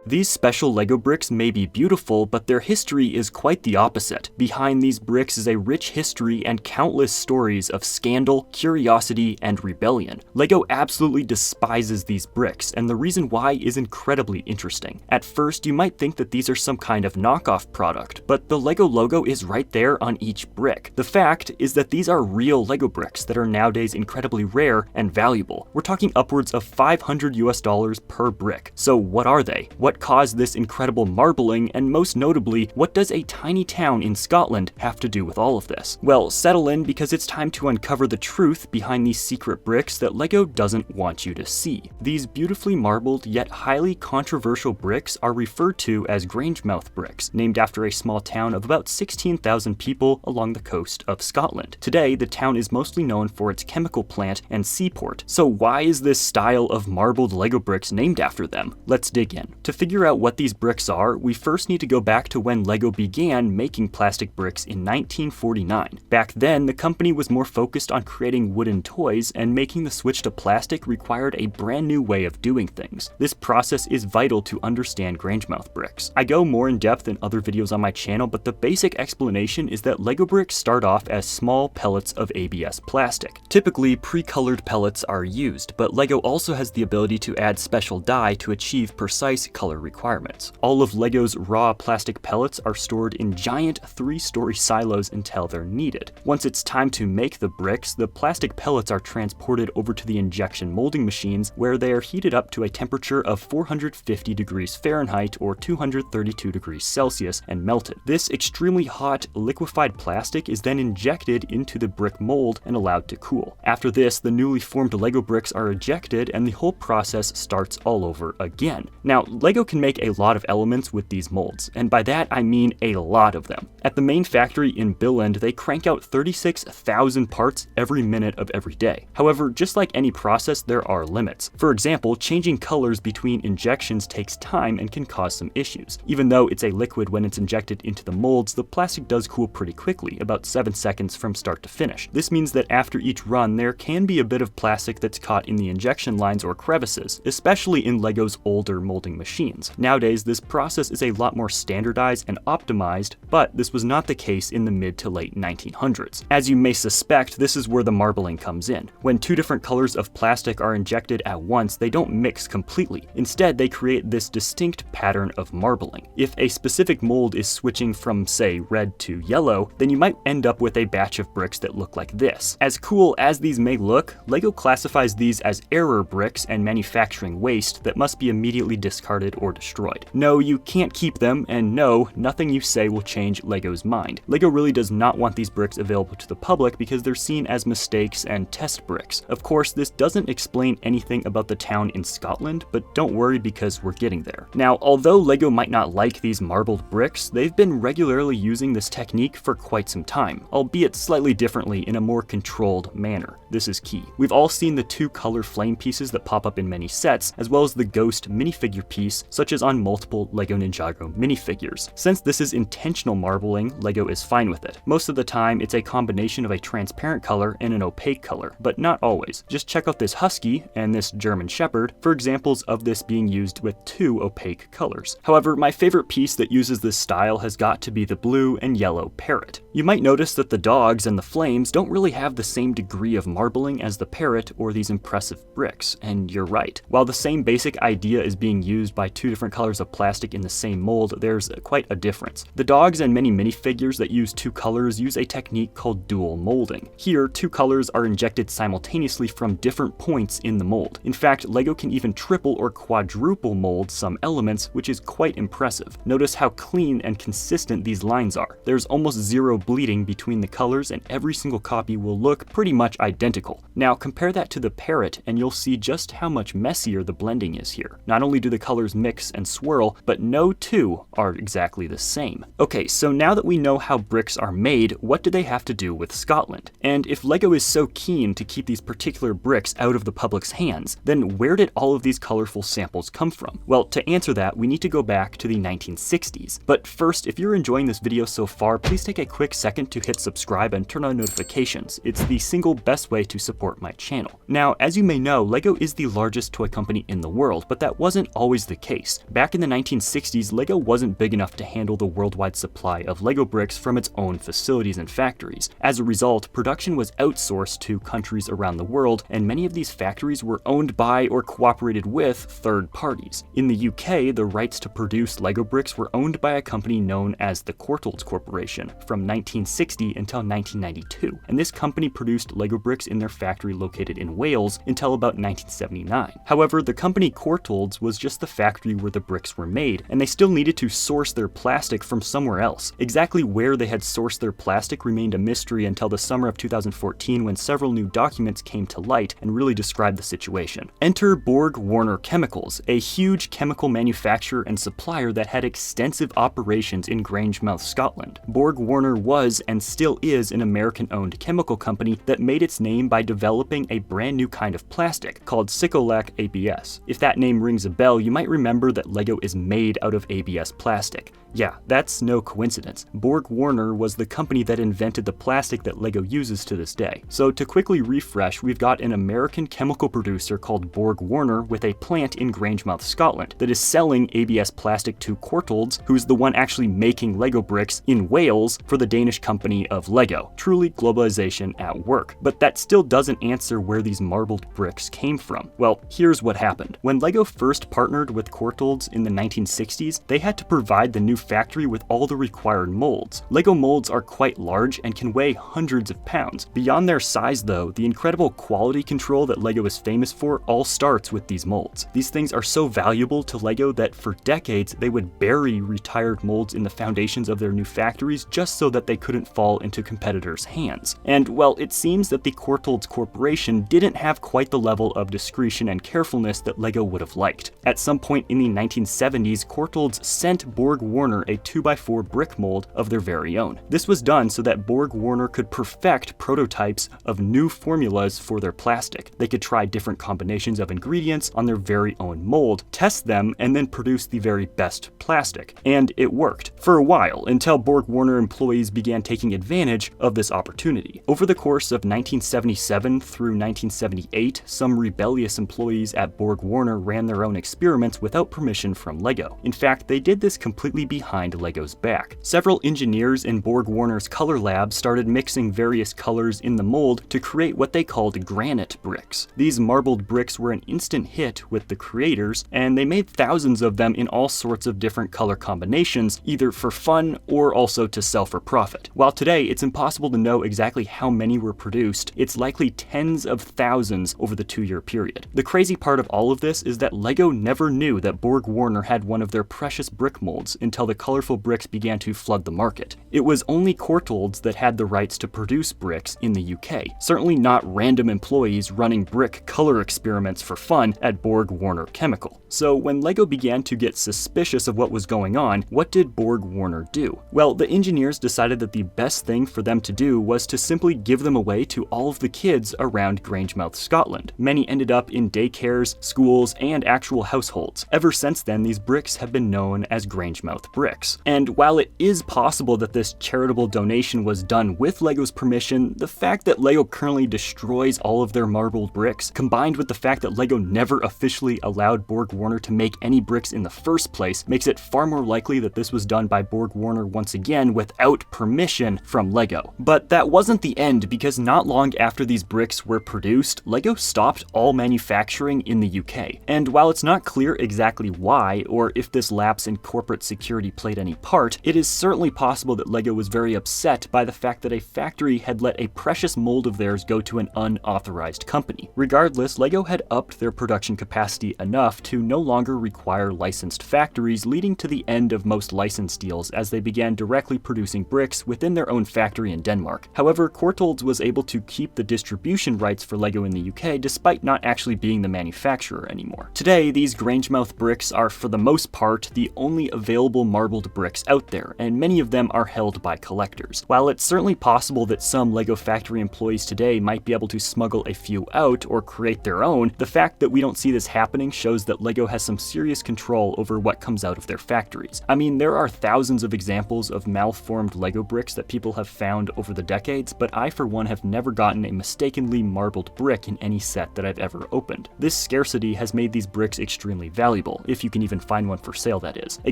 These special Lego bricks may be beautiful, but their history is quite the opposite. Behind these bricks is a rich history and countless stories of scandal, curiosity, and rebellion. Lego absolutely despises these bricks, and the reason why is incredibly interesting. At first, you might think that these are some kind of knockoff product, but the Lego logo is right there on each brick. The fact is that these are real Lego bricks that are nowadays incredibly rare and valuable. We're talking upwards of $500 per brick. So what are they? What caused this incredible marbling, and most notably, what does a tiny town in Scotland have to do with all of this? Well, settle in, because it's time to uncover the truth behind these secret bricks that Lego doesn't want you to see. These beautifully marbled yet highly controversial bricks are referred to as Grangemouth bricks, named after a small town of about 16,000 people along the coast of Scotland. Today, the town is mostly known for its chemical plant and seaport. So why is this style of marbled Lego bricks named after them? Let's dig in. To figure out what these bricks are, we first need to go back to when Lego began making plastic bricks in 1949. Back then, the company was more focused on creating wooden toys, and making the switch to plastic required a brand new way of doing things. This process is vital to understand Grangemouth bricks. I go more in depth in other videos on my channel, but the basic explanation is that Lego bricks start off as small pellets of ABS plastic. Typically, pre-colored pellets are used, but Lego also has the ability to add special dye to achieve precise color requirements. All of Lego's raw plastic pellets are stored in giant 3-story silos until they're needed. Once it's time to make the bricks, the plastic pellets are transported over to the injection molding machines, where they are heated up to a temperature of 450 degrees Fahrenheit or 232 degrees Celsius and melted. This extremely hot, liquefied plastic is then injected into the brick mold and allowed to cool. After this, the newly formed Lego bricks are ejected, and the whole process starts all over again. Now, Lego can make a lot of elements with these molds, and by that I mean a lot of them. At the main factory in Billund, they crank out 36,000 parts every minute of every day. However, just like any process, there are limits. For example, changing colors between injections takes time and can cause some issues. Even though it's a liquid when it's injected into the molds, the plastic does cool pretty quickly, about 7 seconds from start to finish. This means that after each run, there can be a bit of plastic that's caught in the injection lines or crevices, especially in Lego's older molding machines. Nowadays, this process is a lot more standardized and optimized, but this was not the case in the mid to late 1900s. As you may suspect, this is where the marbling comes in. When two different colors of plastic are injected at once, they don't mix completely. Instead, they create this distinct pattern of marbling. If a specific mold is switching from, say, red to yellow, then you might end up with a batch of bricks that look like this. As cool as these may look, Lego classifies these as error bricks and manufacturing waste that must be immediately discarded or destroyed. No, you can't keep them, and no, nothing you say will change Lego's mind. Lego really does not want these bricks available to the public because they're seen as mistakes and test bricks. Of course, this doesn't explain anything about the town in Scotland, but don't worry because we're getting there. Now, although Lego might not like these marbled bricks, they've been regularly using this technique for quite some time, albeit slightly differently in a more controlled manner. This is key. We've all seen the 2-color flame pieces that pop up in many sets, as well as the ghost minifigure piece, such as on multiple Lego Ninjago minifigures. Since this is intentional marbling, Lego is fine with it. Most of the time, it's a combination of a transparent color and an opaque color, but not always. Just check out this Husky and this German Shepherd for examples of this being used with 2 opaque colors. However, my favorite piece that uses this style has got to be the blue and yellow parrot. You might notice that the dogs and the flames don't really have the same degree of marbling as the parrot or these impressive bricks, and you're right. While the same basic idea is being used by 2 different colors of plastic in the same mold, there's quite a difference. The dogs and many minifigures that use 2 colors use a technique called dual molding. Here, 2 colors are injected simultaneously from different points in the mold. In fact, Lego can even triple or quadruple mold some elements, which is quite impressive. Notice how clean and consistent these lines are. There's almost zero bleeding between the colors, and every single copy will look pretty much identical. Now compare that to the parrot and you'll see just how much messier the blending is here. Not only do the colors mix and swirl, but no 2 are exactly the same. Okay, so now that we know how bricks are made, what do they have to do with Scotland? And if Lego is so keen to keep these particular bricks out of the public's hands, then where did all of these colorful samples come from? Well, to answer that, we need to go back to the 1960s. But first, if you're enjoying this video so far, please take a quick second to hit subscribe and turn on notifications. It's the single best way to support my channel. Now, as you may know, Lego is the largest toy company in the world, but that wasn't always the case. case. Back in the 1960s, LEGO wasn't big enough to handle the worldwide supply of LEGO bricks from its own facilities and factories. As a result, production was outsourced to countries around the world, and many of these factories were owned by or cooperated with third parties. In the UK, the rights to produce LEGO bricks were owned by a company known as the Courtaulds Corporation from 1960 until 1992, and this company produced LEGO bricks in their factory located in Wales until about 1979. However, the company Courtaulds was just the factory where the bricks were made, and they still needed to source their plastic from somewhere else. Exactly where they had sourced their plastic remained a mystery until the summer of 2014, when several new documents came to light and really described the situation. Enter Borg-Warner Chemicals, a huge chemical manufacturer and supplier that had extensive operations in Grangemouth, Scotland. Borg-Warner was and still is an American-owned chemical company that made its name by developing a brand new kind of plastic called Cycolac ABS. If that name rings a bell, you might remember that LEGO is made out of ABS plastic. Yeah, that's no coincidence. Borg-Warner was the company that invented the plastic that LEGO uses to this day. So to quickly refresh, we've got an American chemical producer called Borg-Warner with a plant in Grangemouth, Scotland, that is selling ABS plastic to Courtaulds, who's the one actually making LEGO bricks in Wales for the Danish company of LEGO. Truly globalization at work. But that still doesn't answer where these marbled bricks came from. Well, here's what happened. When LEGO first partnered with Courtaulds in the 1960s, they had to provide the new factory with all the required molds. LEGO molds are quite large and can weigh hundreds of pounds. Beyond their size though, the incredible quality control that LEGO is famous for all starts with these molds. These things are so valuable to LEGO that for decades they would bury retired molds in the foundations of their new factories just so that they couldn't fall into competitors' hands. And well, it seems that the Courtaulds Corporation didn't have quite the level of discretion and carefulness that LEGO would have liked. At some point in the 1970s, Courtaulds sent Borg-Warner a 2x4 brick mold of their very own. This was done so that Borg-Warner could perfect prototypes of new formulas for their plastic. They could try different combinations of ingredients on their very own mold, test them, and then produce the very best plastic. And it worked. For a while, until Borg-Warner employees began taking advantage of this opportunity. Over the course of 1977 through 1978, some rebellious employees at Borg-Warner ran their own experiments without permission from LEGO. In fact, they did this completely behind LEGO's back. Several engineers in Borg-Warner's color lab started mixing various colors in the mold to create what they called granite bricks. These marbled bricks were an instant hit with the creators, and they made thousands of them in all sorts of different color combinations, either for fun or also to sell for profit. While today it's impossible to know exactly how many were produced, it's likely tens of thousands over the 2-year period. The crazy part of all of this is that LEGO never knew that Borg-Warner had one of their precious brick molds until the colorful bricks began to flood the market. It was only Courtaulds that had the rights to produce bricks in the UK, certainly not random employees running brick color experiments for fun at Borg-Warner Chemical. So when LEGO began to get suspicious of what was going on, what did Borg-Warner do? Well, the engineers decided that the best thing for them to do was to simply give them away to all of the kids around Grangemouth, Scotland. Many ended up in daycares, schools, and actual households. Ever since then, these bricks have been known as Grangemouth bricks. And while it is possible that this charitable donation was done with LEGO's permission, the fact that LEGO currently destroys all of their marbled bricks, combined with the fact that LEGO never officially allowed Borg-Warner to make any bricks in the first place, makes it far more likely that this was done by Borg-Warner once again without permission from LEGO. But that wasn't the end, because not long after these bricks were produced, LEGO stopped all manufacturing in the UK. And while it's not clear exactly why, or if this lapse in corporate security played any part, it is certainly possible that LEGO was very upset by the fact that a factory had let a precious mold of theirs go to an unauthorized company. Regardless, LEGO had upped their production capacity enough to no longer require licensed factories, leading to the end of most license deals as they began directly producing bricks within their own factory in Denmark. However, Courtaulds was able to keep the distribution rights for LEGO in the UK despite not actually being the manufacturer anymore. Today, these Grangemouth bricks are for the most part the only available marbled bricks out there, and many of them are held by collectors. While it's certainly possible that some LEGO factory employees today might be able to smuggle a few out or create their own, the fact that we don't see this happening shows that LEGO has some serious control over what comes out of their factories. I mean, there are thousands of examples of malformed LEGO bricks that people have found over the decades, but I for one have never gotten a mistakenly marbled brick in any set that I've ever opened. This scarcity has made these bricks extremely valuable, if you can even find one for sale, that is. A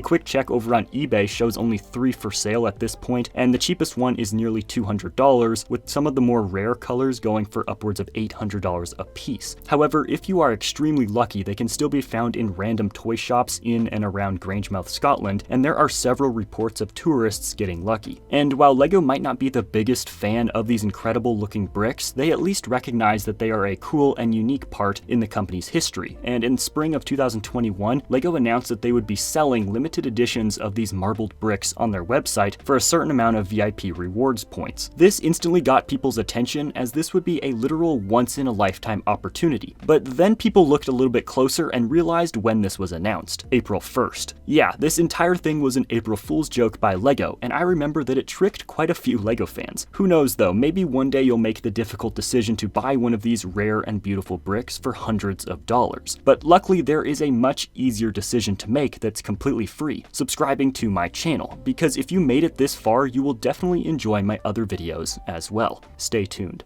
quick check over on eBay shows only 3 for sale at this point, and the cheapest one is nearly $200, with some of the more rare colors going for upwards of $800 a piece. However, if you are extremely lucky, they can still be found in random toy shops in and around Grangemouth, Scotland, and there are several reports of tourists getting lucky. And while LEGO might not be the biggest fan of these incredible looking bricks, they at least recognize that they are a cool and unique part in the company's history. And in spring of 2021, LEGO announced that they would be selling limited editions of these marbled bricks on their website for a certain amount of VIP rewards points. This instantly got people's attention, as this would be a literal once-in-a-lifetime opportunity. But then people looked a little bit closer and realized when this was announced: April 1st. Yeah, this entire thing was an April Fool's joke by LEGO, and I remember that it tricked quite a few LEGO fans. Who knows though, maybe one day you'll make the difficult decision to buy one of these rare and beautiful bricks for hundreds of dollars. But luckily there is a much easier decision to make that's completely free: subscribing to my channel, because if you made it this far, you will definitely enjoy my other videos as well. Stay tuned.